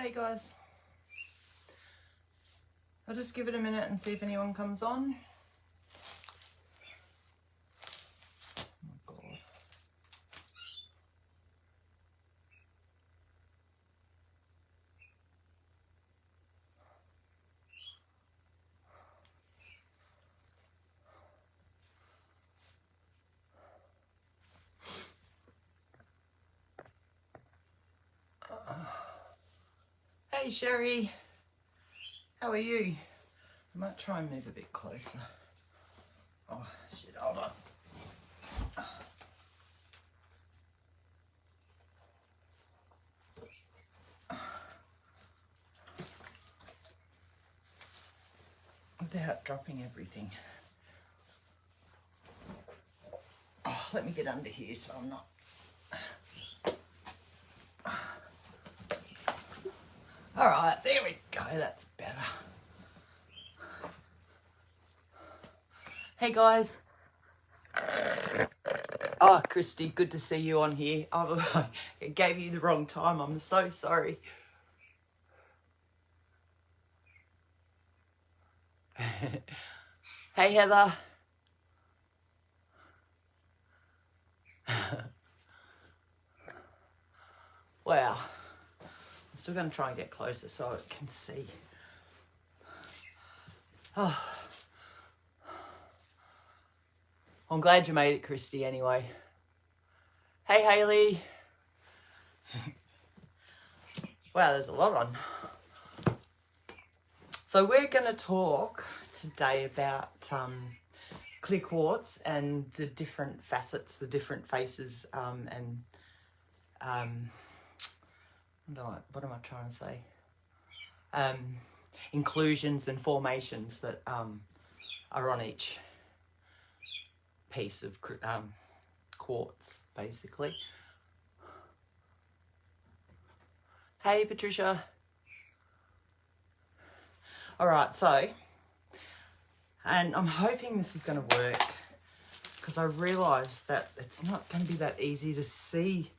G'day guys. I'll just give it a minute and see if anyone comes on. Oh God. Hey Sherry, how are you? I might try and move a bit closer. Oh shit, hold on. Without dropping everything. Oh, let me get under here so I'm not. All right, there we go, that's better. Hey guys. Oh, Christy, good to see you on here. I gave you the wrong time, I'm so sorry. Hey Heather. Wow. I'm still going to try and get closer so I can see. Oh. I'm glad you made it, Christy, anyway. Hey, Hayley. Wow, there's a lot on. So we're going to talk today about clear quartz and the different facets, the different faces, and what am I trying to say? Inclusions and formations that are on each piece of quartz, basically. Hey, Patricia. All right, so, and I'm hoping this is going to work because I realised that it's not going to be that easy to see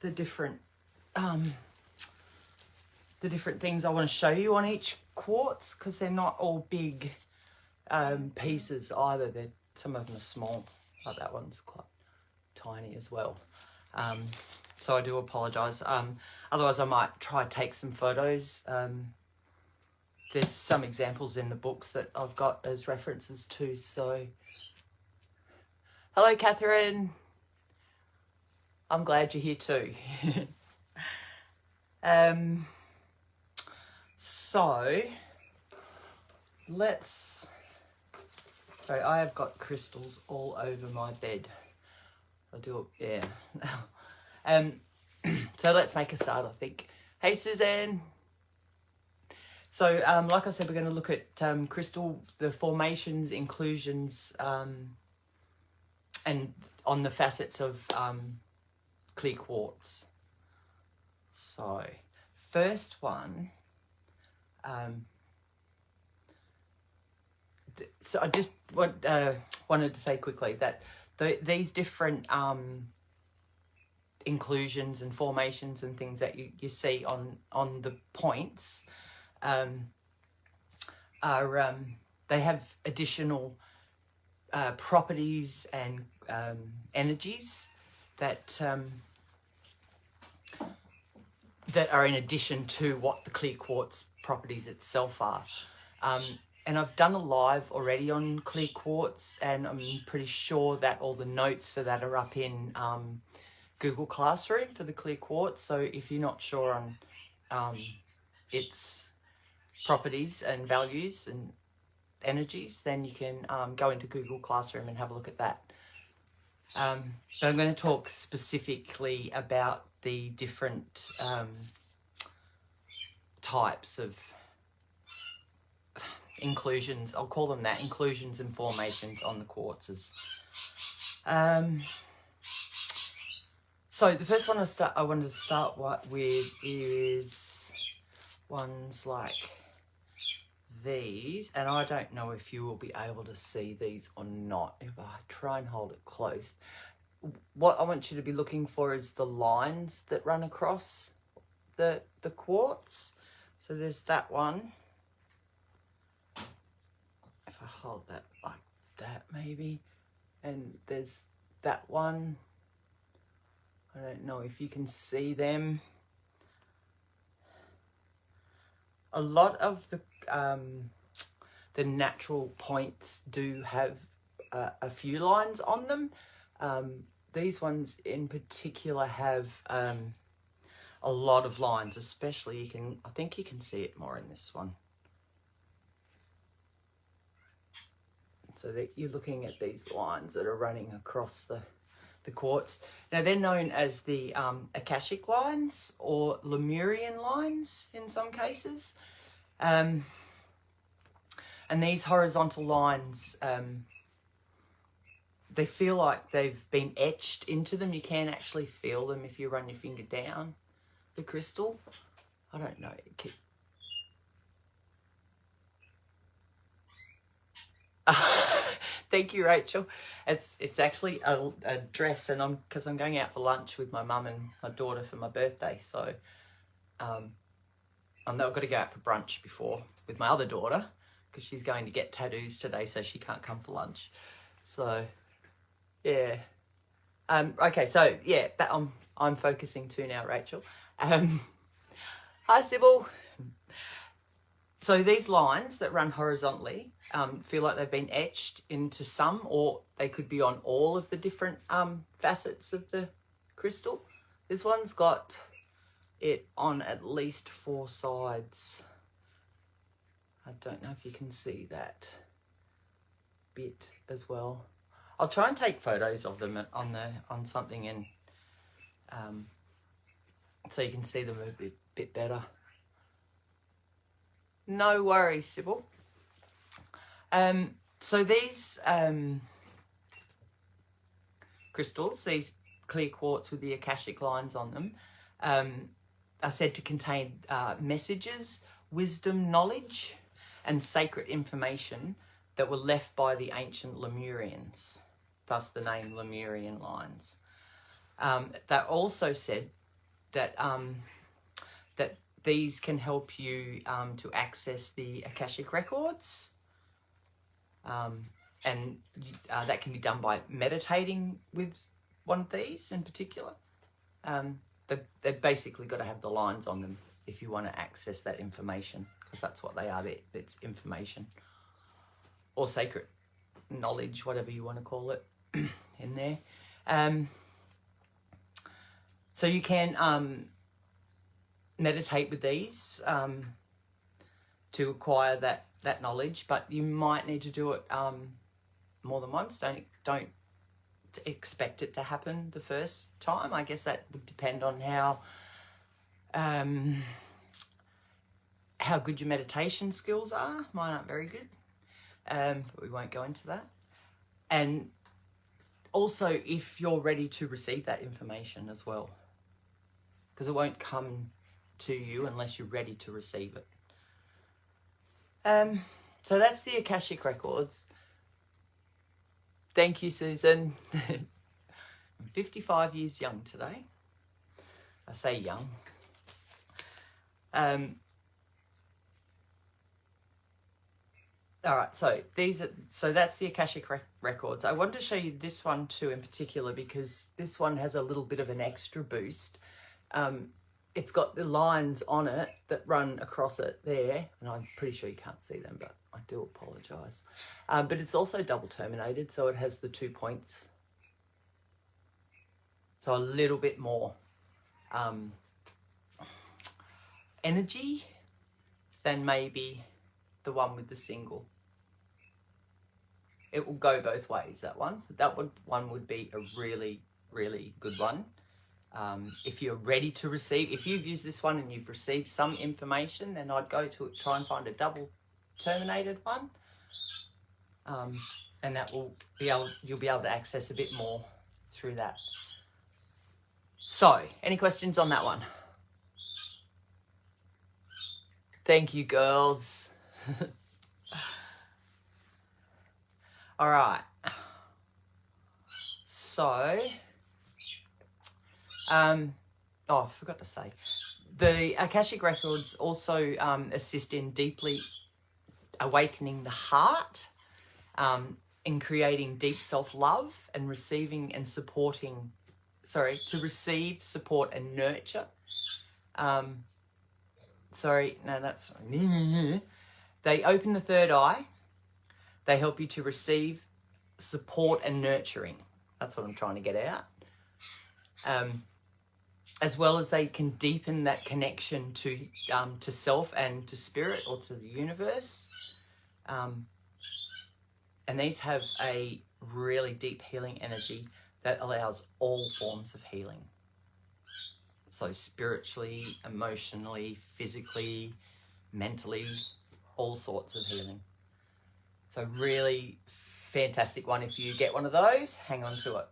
the different things I want to show you on each quartz because they're not all big pieces either. Some of them are small, like that one's quite tiny as well. So I do apologise. Otherwise I might try to take some photos. There's some examples in the books that I've got as references too, so. Hello, Catherine. I'm glad you're here too. So, I have got crystals all over my bed. I'll do it, yeah. So let's make a start, I think. Hey, Suzanne. So, like I said, we're going to look at crystal, the formations, inclusions, and on the facets of clear quartz. So, first one, so I just wanted to say quickly that these different inclusions and formations and things that you see on the points are they have additional properties and energies that are in addition to what the clear quartz properties itself are. And I've done a live already on clear quartz, and I'm pretty sure that all the notes for that are up in Google Classroom for the clear quartz. So if you're not sure on its properties and values and energies, then you can go into Google Classroom and have a look at that. But I'm going to talk specifically about the different types of inclusions. I'll call them that, inclusions and formations on the quartzes. So the first one I wanted to start with is ones like these, and I don't know if you will be able to see these or not if I try and hold it close. What I want you to be looking for is the lines that run across the quartz. So there's that one. If I hold that like that maybe. And there's that one. I don't know if you can see them. A lot of the natural points do have a few lines on them. These ones in particular have a lot of lines, especially I think you can see it more in this one. So that you're looking at these lines that are running across the quartz. Now they're known as the Akashic lines or Lemurian lines in some cases. And these horizontal lines, they feel like they've been etched into them. You can actually feel them if you run your finger down the crystal. I don't know. Thank you, Rachel. It's actually a dress, and because I'm going out for lunch with my mum and my daughter for my birthday, so I've got to go out for brunch before with my other daughter because she's going to get tattoos today, so she can't come for lunch. So yeah. Okay, so yeah, I'm focusing too now, Rachel. Hi, Sybil. So these lines that run horizontally feel like they've been etched into some, or they could be on all of the different facets of the crystal. This one's got it on at least 4 sides. I don't know if you can see that bit as well. I'll try and take photos of them on something, and so you can see them a bit better. No worries, Sybil. So these crystals, these clear quartz with the Akashic lines on them, are said to contain messages, wisdom, knowledge, and sacred information that were left by the ancient Lemurians, thus the name Lemurian lines. They're also said that that these can help you to access the Akashic records, and that can be done by meditating with one of these in particular. They've basically got to have the lines on them if you want to access that information, because that's what they are. It's information or sacred knowledge, whatever you want to call it, in there. So you can meditate with these to acquire that knowledge, but you might need to do it more than once. Don't expect it to happen the first time. I guess that would depend on how good your meditation skills are. Mine aren't very good, but we won't go into that. And also if you're ready to receive that information as well, because it won't come to you unless you're ready to receive it. So that's the Akashic records. Thank you, Susan. I'm 55 years young today. I say young. All right, so that's the Akashic records. I wanted to show you this one too in particular because this one has a little bit of an extra boost. It's got the lines on it that run across it there, and I'm pretty sure you can't see them, but I do apologise. But it's also double terminated, so it has the 2 points. So a little bit more energy than maybe the one with the single. It will go both ways, that one. So that one would be a really, really good one. If you're ready to receive, if you've used this one and you've received some information, then I'd go to try and find a double terminated one. And that will you'll be able to access a bit more through that. So, any questions on that one? Thank you, girls. All right. So, I forgot to say, The Akashic Records also assist in deeply awakening the heart, in creating deep self-love and receiving and supporting, to receive, support and nurture. They open the third eye. They help you to receive, support and nurturing. That's what I'm trying to get out. As well as they can deepen that connection to self and to spirit or to the universe. And these have a really deep healing energy that allows all forms of healing. So spiritually, emotionally, physically, mentally, all sorts of healing. So really fantastic one. If you get one of those, hang on to it.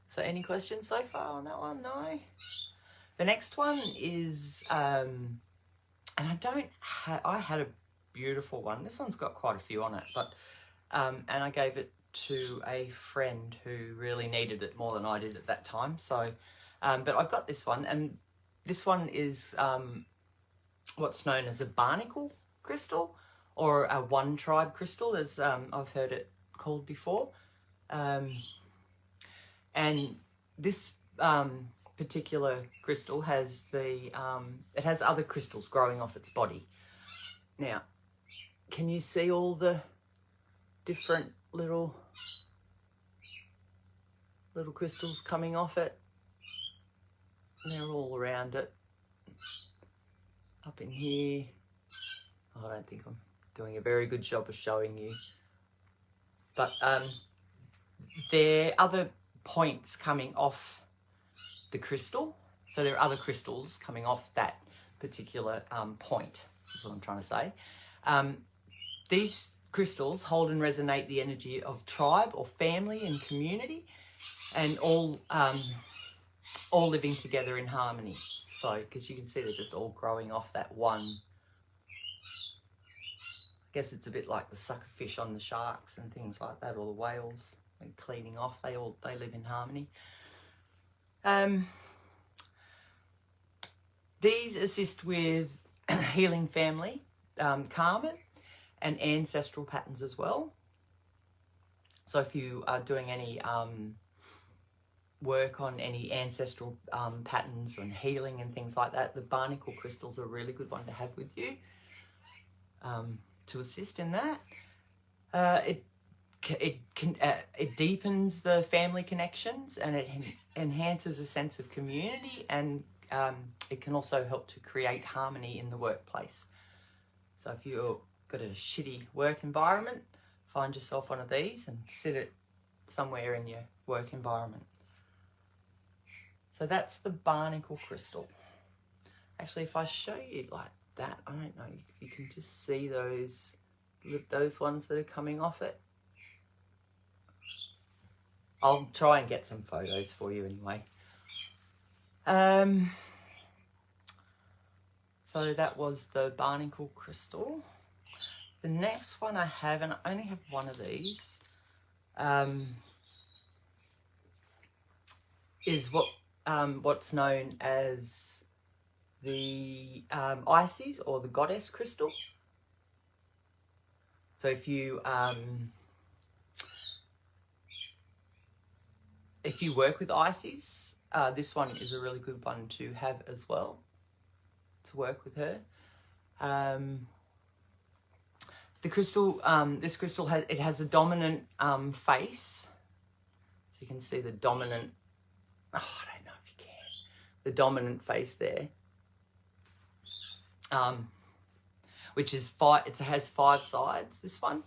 So any questions so far on that one? No? The next one is, and I had a beautiful one. This one's got quite a few on it, but, and I gave it to a friend who really needed it more than I did at that time. So, but I've got this one, and this one is, what's known as a barnacle crystal, or a one tribe crystal, as I've heard it called before. And this particular crystal has it has other crystals growing off its body. Now, can you see all the different little crystals coming off it? And they're all around it. Up in here. I don't think I'm doing a very good job of showing you. But there are other points coming off the crystal. So there are other crystals coming off that particular point, is what I'm trying to say. These crystals hold and resonate the energy of tribe or family and community, and all living together in harmony. So, because you can see they're just all growing off that one. I guess it's a bit like the suckerfish on the sharks and things like that, or the whales, and cleaning off. They live in harmony. These assist with healing family, karma, and ancestral patterns as well. So if you are doing any work on any ancestral patterns and healing and things like that, the barnacle crystals are a really good one to have with you to assist in that. It deepens the family connections, and it enhances a sense of community, and it can also help to create harmony in the workplace. So if you've got a shitty work environment, find yourself one of these and sit it somewhere in your work environment. So that's the barnacle crystal. Actually, if I show you like that, I don't know if you can just see those ones that are coming off it. I'll try and get some photos for you anyway. So that was the barnacle crystal. The next one I have, and I only have one of these, is what's known as the Isis, or the goddess crystal. So if you work with Isis, this one is a really good one to have as well, to work with her. The crystal, this crystal has a dominant face. So you can see the dominant, I don't know if you can, the dominant face there. Which is it has 5 sides, this one.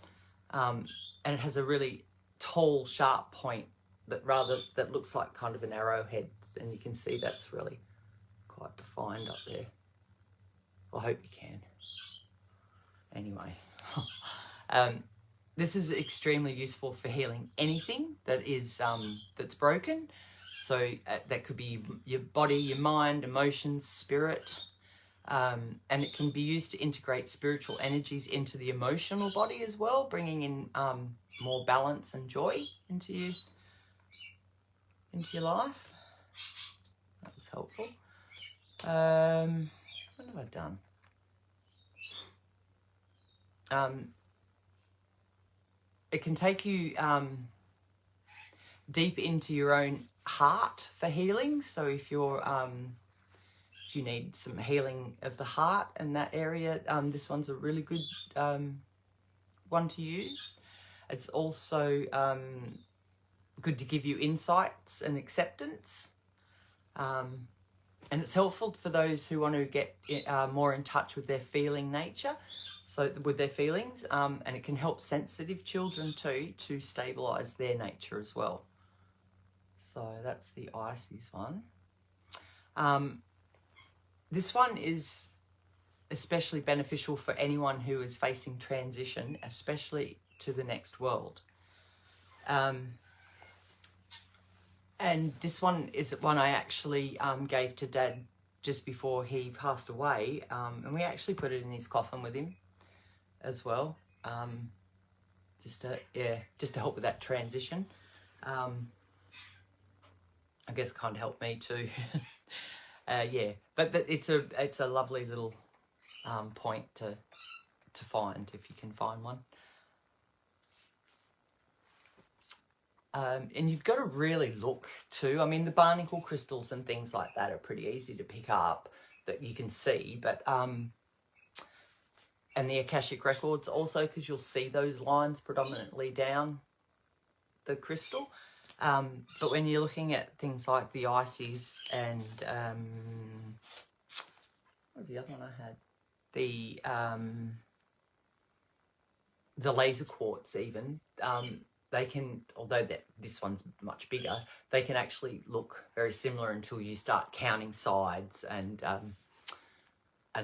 And it has a really tall, sharp point that looks like kind of an arrowhead, and you can see that's really quite defined up there. I hope you can. Anyway, this is extremely useful for healing anything that is that's broken. So that could be your body, your mind, emotions, spirit, and it can be used to integrate spiritual energies into the emotional body as well, bringing in more balance and joy into into your life. That was helpful. What have I done? It can take you deep into your own heart for healing. So if you're if you need some healing of the heart in that area, this one's a really good one to use. It's also good to give you insights and acceptance. And it's helpful for those who want to get more in touch with their feeling nature, so with their feelings, and it can help sensitive children too to stabilize their nature as well. So that's the Ices one. This one is especially beneficial for anyone who is facing transition, especially to the next world. And this one is one I actually gave to Dad just before he passed away. And we actually put it in his coffin with him as well. Just to help with that transition. I guess it kind of helped me too. Yeah, but it's a lovely little point to find if you can find one. And you've got to really look too. I mean, the barnacle crystals and things like that are pretty easy to pick up that you can see, but and the Akashic records also, because you'll see those lines predominantly down the crystal. But when you're looking at things like the Ices and what was the other one I had? The laser quartz even. They can, although this one's much bigger, they can actually look very similar until you start counting sides and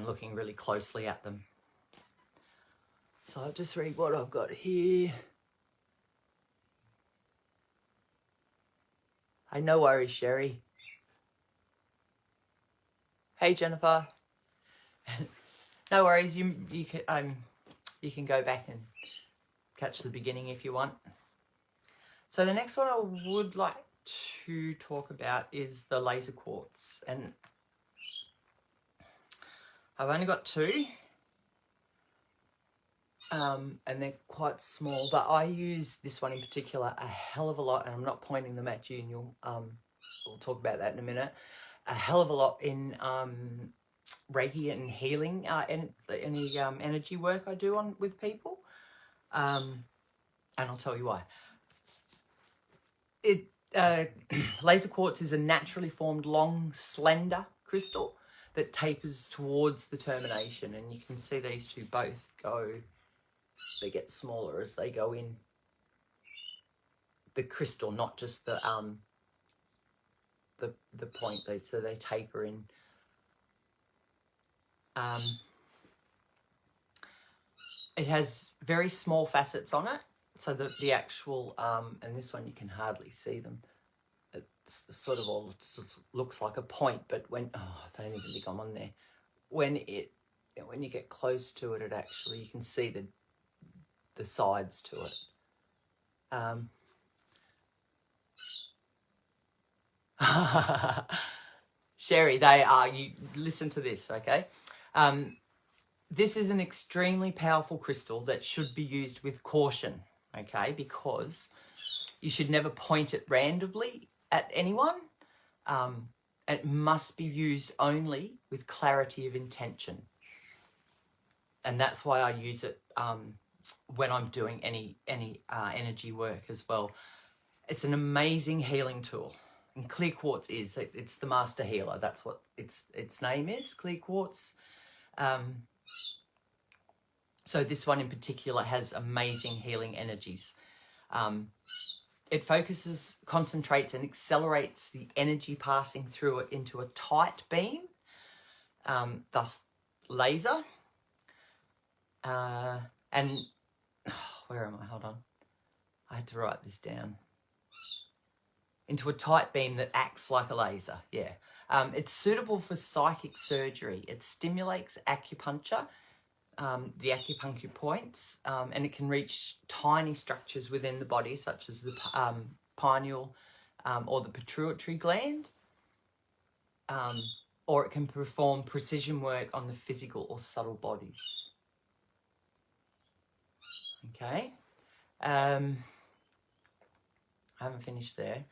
looking really closely at them. So I'll just read what I've got here. Hey, no worries, Sherry. Hey, Jennifer. No worries. You can go back and catch the beginning if you want. So the next one I would like to talk about is the laser quartz, and I've only got two, and they're quite small, but I use this one in particular a hell of a lot, and I'm not pointing them at you, and we'll talk about that in a minute, a hell of a lot in Reiki and healing, and any energy work I do with people, and I'll tell you why. Laser quartz is a naturally formed long, slender crystal that tapers towards the termination, and you can see these two both they get smaller as they go in the crystal, not just the point. So they taper in. It has very small facets on it. So the actual, and this one you can hardly see them. It's sort of all looks like a point, but I don't even think I'm on there. When you get close to it, you can see the sides to it. Sherry, you listen to this, okay? This is an extremely powerful crystal that should be used with caution. Okay, because you should never point it randomly at anyone. It must be used only with clarity of intention. And that's why I use it when I'm doing any energy work as well. It's an amazing healing tool. And clear quartz it's the master healer. That's what its name is, clear quartz. So this one in particular has amazing healing energies. It focuses, concentrates, and accelerates the energy passing through it into a tight beam, thus laser. And where am I? Hold on. I had to write this down. Into a tight beam that acts like a laser, yeah. It's suitable for psychic surgery. It stimulates acupuncture, the acupuncture points, and it can reach tiny structures within the body, such as the pineal or the pituitary gland, or it can perform precision work on the physical or subtle bodies. Okay, I haven't finished there.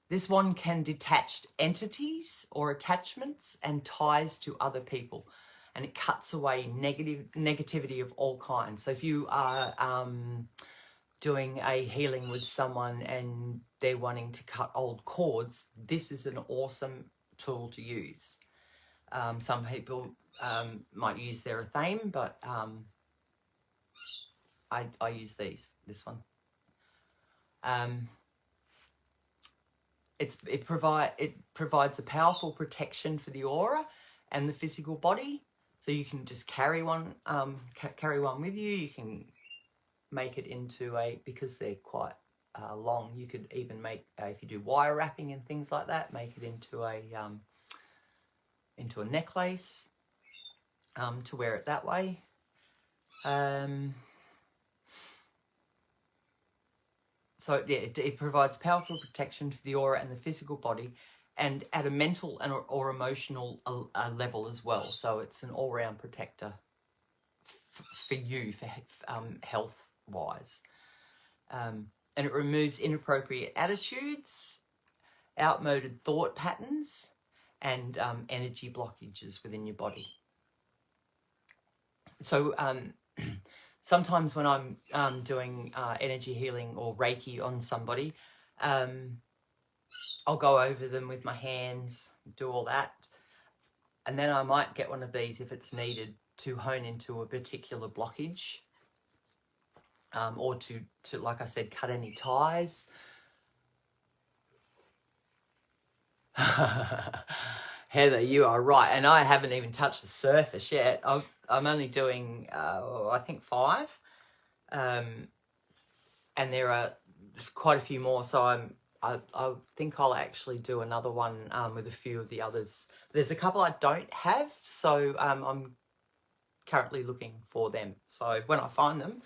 This one can detach entities or attachments and ties to other people, and it cuts away negativity of all kinds. So if you are doing a healing with someone and they're wanting to cut old cords, this is an awesome tool to use. Some people might use their thame, but I use this one. It provides a powerful protection for the aura and the physical body. So you can just carry one with you. You can make it into because they're quite long. You could even make if you do wire wrapping and things like that, make it into a necklace to wear it that way. So yeah, it provides powerful protection for the aura and the physical body, and at a mental or emotional level as well. So it's an all-round protector for you, for health-wise. And it removes inappropriate attitudes, outmoded thought patterns, and energy blockages within your body. So sometimes when I'm doing energy healing or Reiki on somebody, I'll go over them with my hands, do all that. And then I might get one of these if it's needed to hone into a particular blockage, or to, like I said, cut any ties. Heather, you are right. And I haven't even touched the surface yet. I'm only doing, I think 5. And there are quite a few more. So I think I'll actually do another one with a few of the others. There's a couple I don't have. So I'm currently looking for them. So when I find them,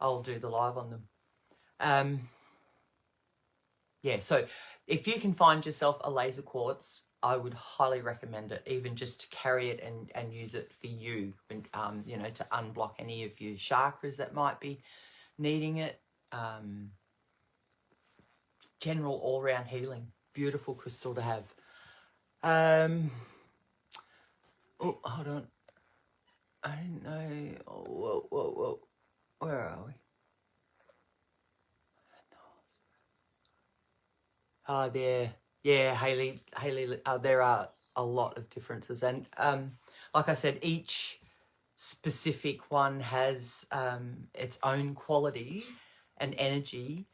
I'll do the live on them. Yeah, so if you can find yourself a laser quartz, I would highly recommend it, even just to carry it and use it for you, and, you know, to unblock any of your chakras that might be needing it. General all-round healing. Beautiful crystal to have. Oh, hold on. I didn't know. Oh, whoa. Where are we? There. Yeah, Hayley, there are a lot of differences. And like I said, each specific one has its own quality and energy,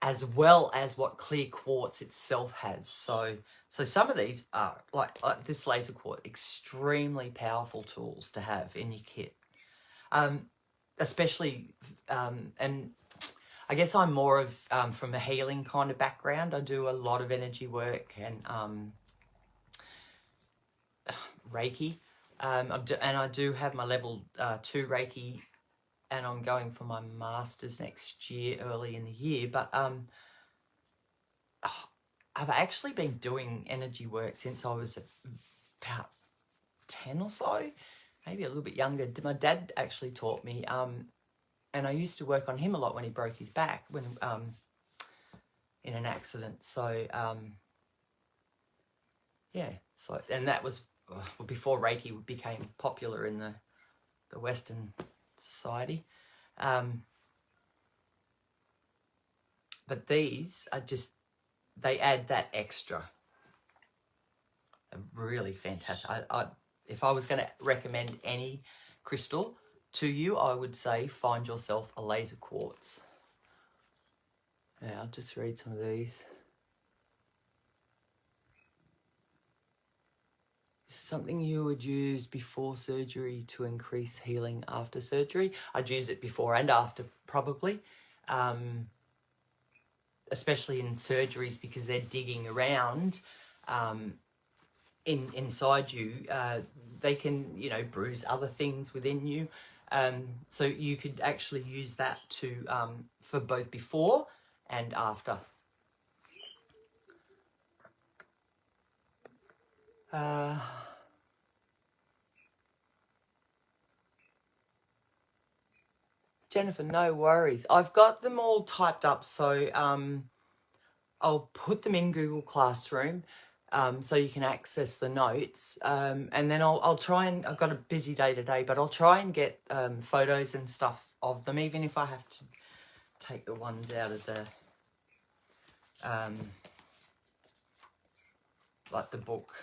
as well as what clear quartz itself has. So some of these are, like this laser quartz, extremely powerful tools to have in your kit. Especially, and I guess I'm more of from a healing kind of background. I do a lot of energy work and Reiki. And I do have my level 2 Reiki, and I'm going for my master's next year, early in the year. But I've actually been doing energy work since I was about 10 or so, maybe a little bit younger. My dad actually taught me, and I used to work on him a lot when he broke his back when in an accident. So yeah, so, and that was before Reiki became popular in the Western society. But these are just, they add that extra. Really fantastic. If I was going to recommend any crystal to you, I would say find yourself a laser quartz. Yeah, I'll just read some of these. This is something you would use before surgery to increase healing after surgery. I'd use it before and after, probably. Especially in surgeries, because they're digging around inside you. They can, you know, bruise other things within you. So you could actually use that to for both before and after. Jennifer, no worries. I've got them all typed up, so I'll put them in Google Classroom so you can access the notes. And then I'll try and, I've got a busy day today, but I'll try and get photos and stuff of them, even if I have to take the ones out of the, like the book.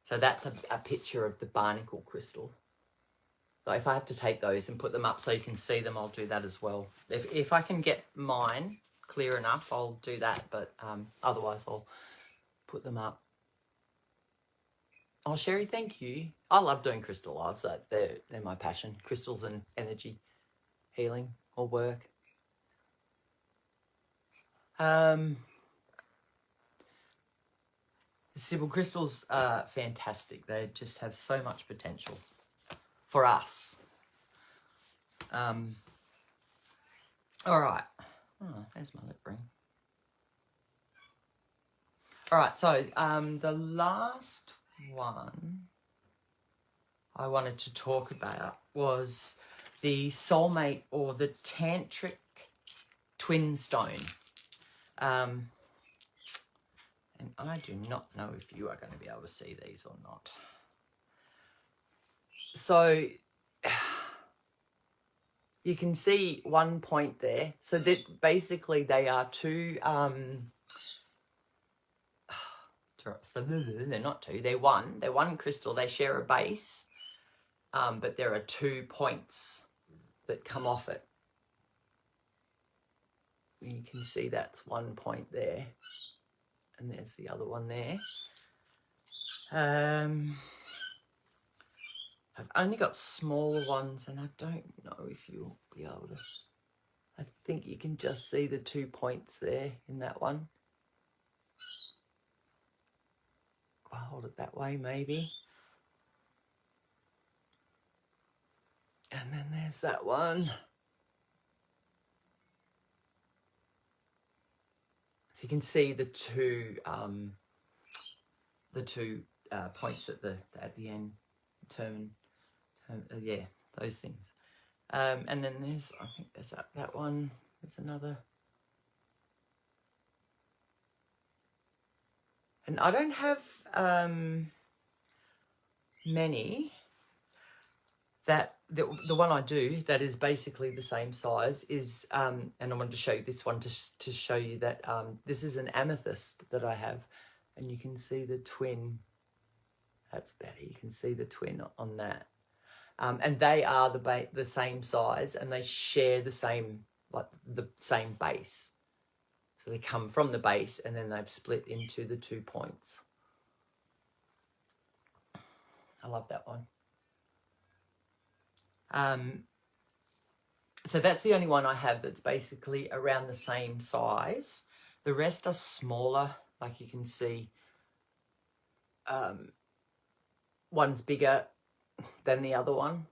So that's a picture of the barnacle crystal. So if I have to take those and put them up so you can see them, I'll do that as well. If I can get mine clear enough, I'll do that. But otherwise, I'll put them up. Oh, Sherry, thank you. I love doing crystal lives. They're my passion. Crystals and energy healing or work. Sybil, crystals are fantastic. They just have so much potential for us. All right. Oh, there's my lip ring. All right, so the last one I wanted to talk about was the soulmate or the tantric twin stone. And I do not know if you are going to be able to see these or not. So you can see one point there. So that basically they are two, they're not two, they're one. They're one crystal. They share a base, but there are 2 points that come off it. You can see that's one point there. And there's the other one there. I've only got smaller ones, and I don't know if you'll be able to. I think you can just see the 2 points there in that one. I'll hold it that way, maybe. And then there's that one. So you can see the two points at the end, yeah, those things. And then there's, I think there's that one. There's another. And I don't have many. That the one I do that is basically the same size is, and I wanted to show you this one to show you that this is an amethyst that I have, and you can see the twin. That's better. You can see the twin on that, and they are the same size, and they share the same base. So they come from the base, and then they've split into the 2 points. I love that one. So that's the only one I have that's basically around the same size. The rest are smaller, like you can see. One's bigger than the other one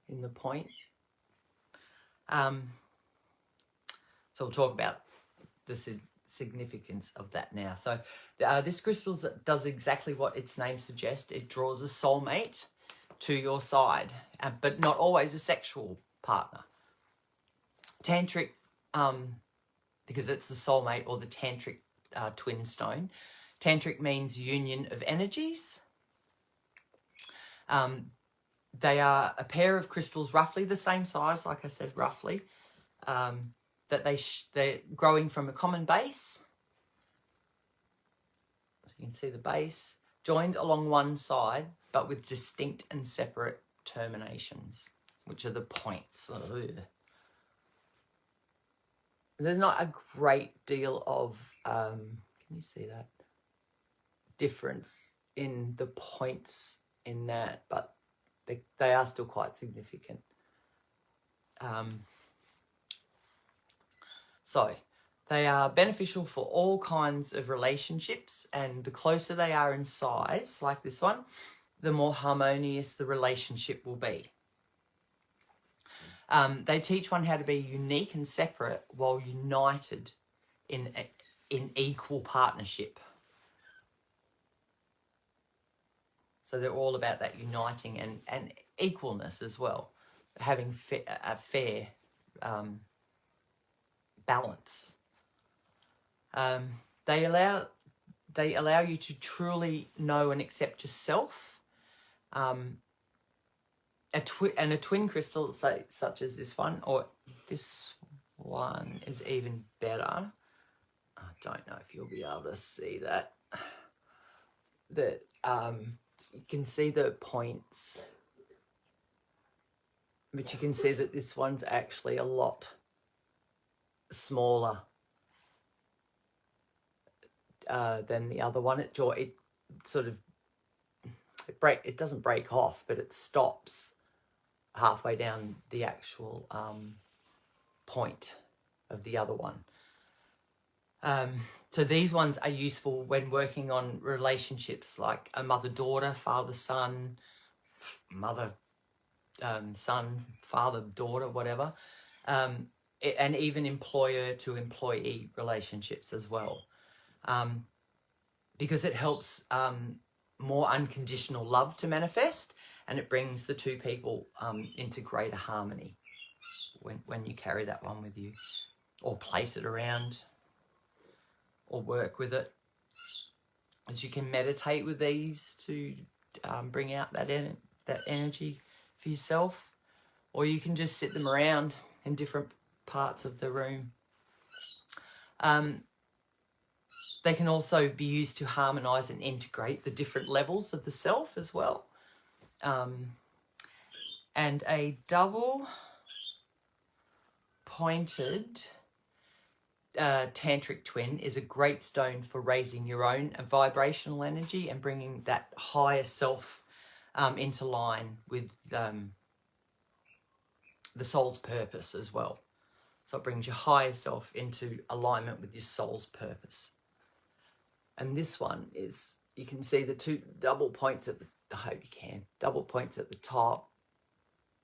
in the point. So we'll talk about the significance of that now. So this crystal does exactly what its name suggests. It draws a soulmate to your side, but not always a sexual partner. Tantric, because it's the soulmate or the tantric twin stone. Tantric means union of energies. They are a pair of crystals roughly the same size, like I said, roughly, that they're growing from a common base. So you can see the base joined along one side, but with distinct and separate terminations, which are the points. There's not a great deal of, can you see that? Difference in the points in that, but they are still quite significant. So they are beneficial for all kinds of relationships, and the closer they are in size, like this one, the more harmonious the relationship will be. They teach one how to be unique and separate while united in equal partnership. So they're all about that uniting and equalness as well, having a fair balance. They allow you to truly know and accept yourself. A twin crystal, such as this one, or this one is even better. I don't know if you'll be able to see that. That you can see the points, but you can see that this one's actually a lot smaller than the other one. It sort of it doesn't break off, but it stops halfway down the actual point of the other one. So these ones are useful when working on relationships like a mother-daughter, father-son, mother-son, father-daughter, whatever, and even employer-to-employee relationships as well, because it helps more unconditional love to manifest, and it brings the two people into greater harmony when you carry that one with you, or place it around, or work with it. As you can meditate with these to bring out that energy for yourself, or you can just sit them around in different parts of the room. They can also be used to harmonize and integrate the different levels of the self as well. And a double pointed tantric twin is a great stone for raising your own vibrational energy and bringing that higher self into line with the soul's purpose as well. So it brings your higher self into alignment with your soul's purpose. And this one is, you can see the two double points at the, I hope you can, double points at the top,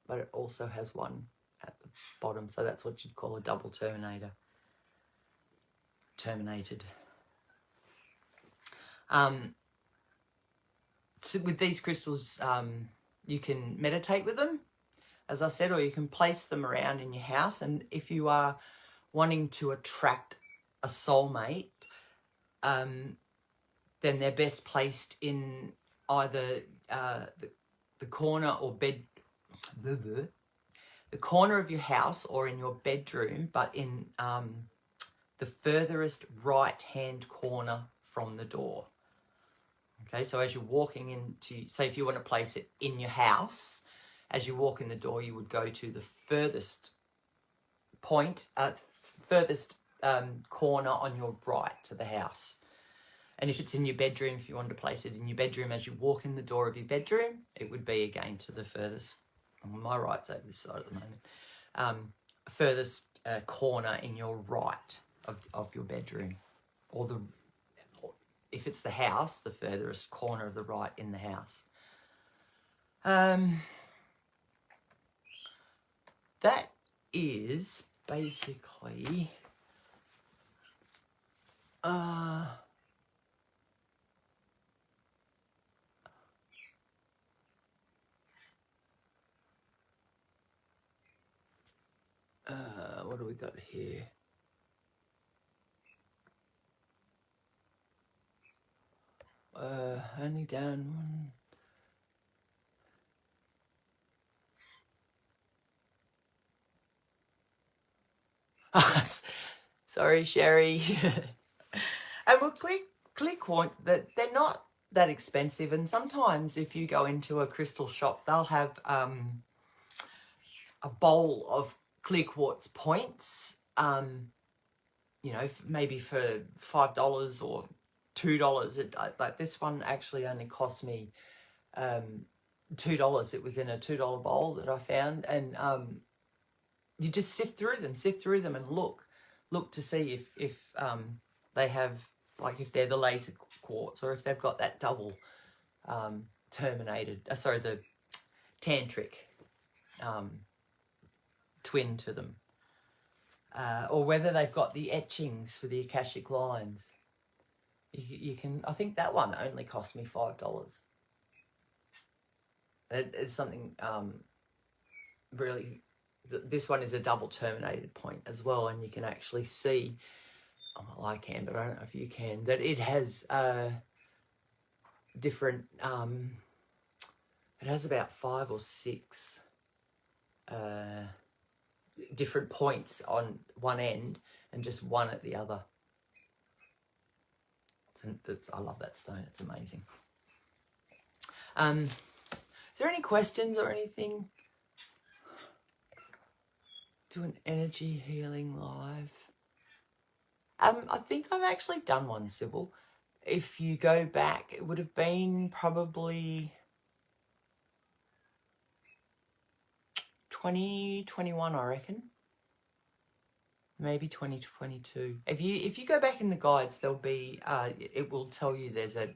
but it also has one at the bottom. So that's what you'd call a double terminator. Terminated. So with these crystals, you can meditate with them, as I said, or you can place them around in your house. And if you are wanting to attract a soulmate, then they're best placed in either the corner or the corner of your house, or in your bedroom, but in the furthest right-hand corner from the door. Okay, so as you're walking into, say if you want to place it in your house, as you walk in the door, you would go to the furthest point, corner on your right to the house. And if it's in your bedroom, if you wanted to place it in your bedroom, as you walk in the door of your bedroom, it would be again to the furthest, my right's over this side at the moment, furthest corner in your right of your bedroom, or if it's the house, the furthest corner of the right in the house. That is basically what do we got here? Only down one. Sorry, Sherry. And well, clear quartz, that they're not that expensive, and sometimes if you go into a crystal shop, they'll have a bowl of clear quartz points, you know, maybe for $5 or $2. Like this one actually only cost me $2. It was in a $2 bowl that I found, and you just sift through them and look to see if they have, like, if they're the laser quartz, or if they've got that double terminated, the tantric twin to them, or whether they've got the etchings for the Akashic lines. You can, I think that one only cost me $5. It's something really, this one is a double terminated point as well, and you can actually see, well, I can, but I don't know if you can, that it has different, it has about 5 or 6 different points on one end and just one at the other. I love that stone, it's amazing. Is there any questions or anything? Do an energy healing live. I think I've actually done one, Sybil. If you go back, it would have been probably 2021, I reckon. Maybe 2022. If you go back in the guides, there'll be it will tell you there's an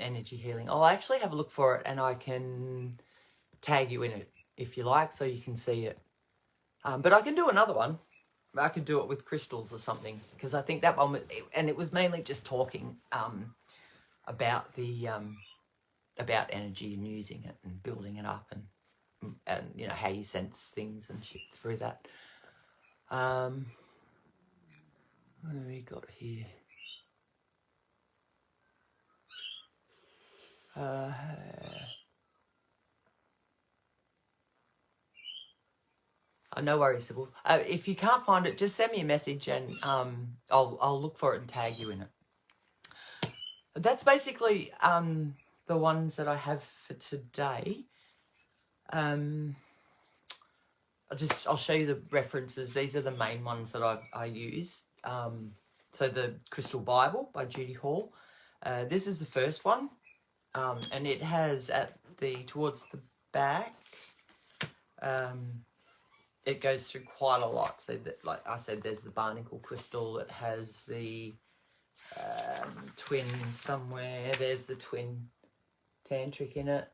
energy healing. I'll actually have a look for it, and I can tag you in it if you like, so you can see it. But I can do another one. I could do it with crystals or something, because I think that one was, and it was mainly just talking about the about energy and using it and building it up, and you know, how you sense things and shit through that. What have we got here? No worries, Sybil. If you can't find it, just send me a message, and I'll look for it and tag you in it. That's basically the ones that I have for today. I'll show you the references. These are the main ones that I use. So the Crystal Bible by Judy Hall. This is the first one, and it has towards the back. It goes through quite a lot. So that, like I said, there's the barnacle crystal. It has the twin somewhere. There's the twin tantric in it.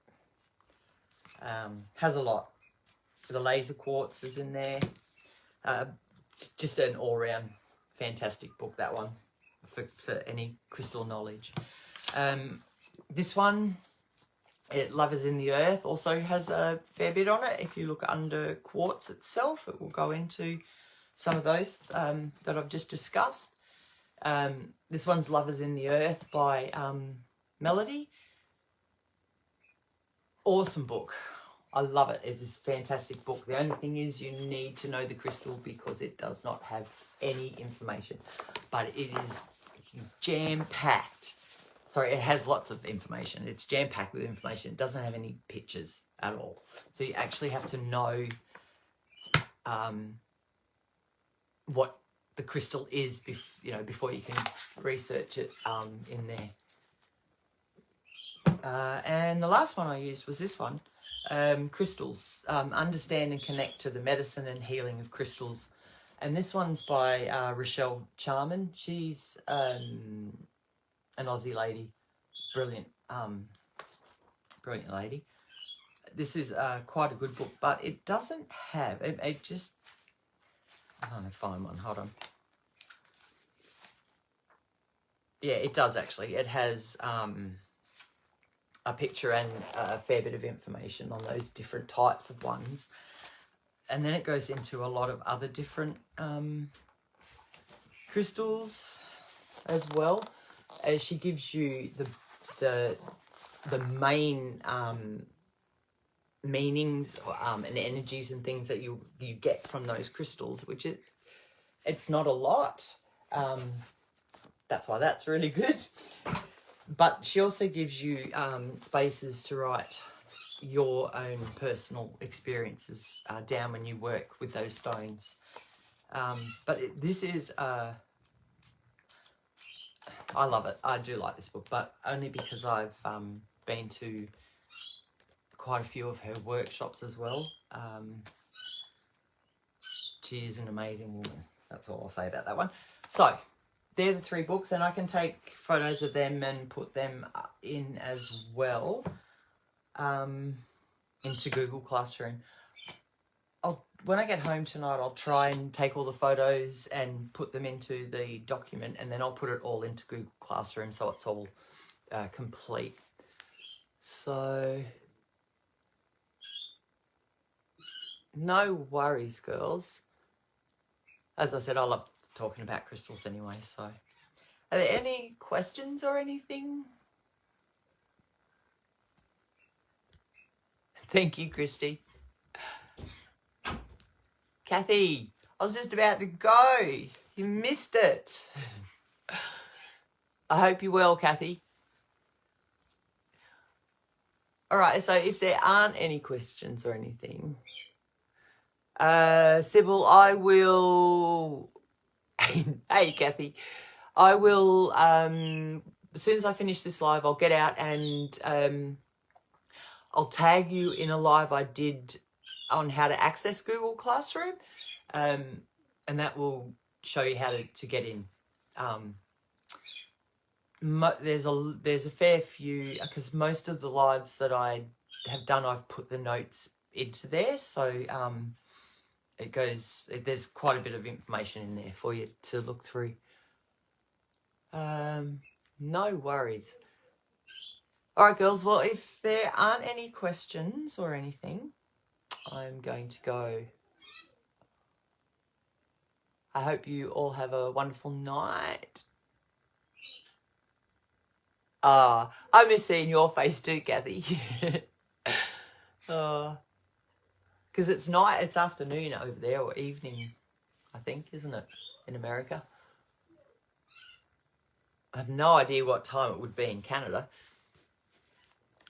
Has a lot. The laser quartz is in there. Just an all-round fantastic book, that one, for any crystal knowledge. This one, Love is in the Earth, also has a fair bit on it. If you look under Quartz itself, it will go into some of those that I've just discussed. This one's Love is in the Earth by Melody. Awesome book. I love it. It is a fantastic book. The only thing is you need to know the crystal, because it does not have any information. But it is jam-packed. Sorry, it has lots of information. It's jam-packed with information. It doesn't have any pictures at all. So you actually have to know what the crystal is, before you can research it in there. And the last one I used was this one, Crystals. Understand and connect to the medicine and healing of crystals. And this one's by Rochelle Charman. She's an Aussie lady. Brilliant lady. This is quite a good book, but it doesn't have, it just, I'm trying to find one, hold on. Yeah, it does actually. It has a picture and a fair bit of information on those different types of ones. And then it goes into a lot of other different crystals as well. As she gives you the main meanings and energies and things that you get from those crystals, which it's not a lot. That's why that's really good. But she also gives you spaces to write your own personal experiences down when you work with those stones. But this is, I love it. I do like this book, but only because I've been to quite a few of her workshops as well. She is an amazing woman. That's all I'll say about that one. So they're the 3 books, and I can take photos of them and put them in as well into Google Classroom. When I get home tonight, I'll try and take all the photos and put them into the document, and then I'll put it all into Google Classroom so it's all complete. So, no worries, girls. As I said, I love talking about crystals anyway, so. Are there any questions or anything? Thank you, Christy. Kathy, I was just about to go. You missed it. I hope you're well, Kathy. All right, so if there aren't any questions or anything, Sybil, I will... Hey, Kathy. I will, as soon as I finish this live, I'll get out and I'll tag you in a live I did on how to access Google Classroom, and that will show you how to get in. There's a fair few, because most of the lives that I have done, I've put the notes into there, so there's quite a bit of information in there for you to look through. No worries. All right, girls. Well, if there aren't any questions or anything, I'm going to go. I hope you all have a wonderful night. I miss seeing your face too, Kathy. Because it's night, it's afternoon over there, or evening, I think, isn't it, in America? I have no idea what time it would be in Canada.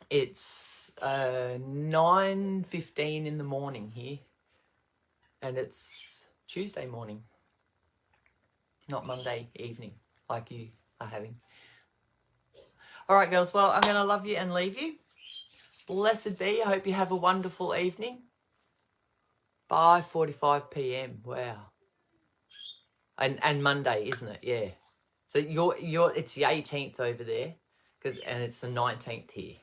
It's 9:15 in the morning here, and it's Tuesday morning, not Monday evening like you are having. All right, girls, well, I'm going to love you and leave you. Blessed be. I hope you have a wonderful evening. 5:45 p.m. Wow. And Monday, isn't it? Yeah. So it's the 18th over there, and it's the 19th here.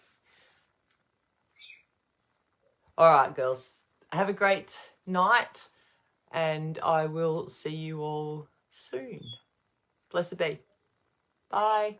All right, girls. Have a great night, and I will see you all soon. Blessed be. Bye.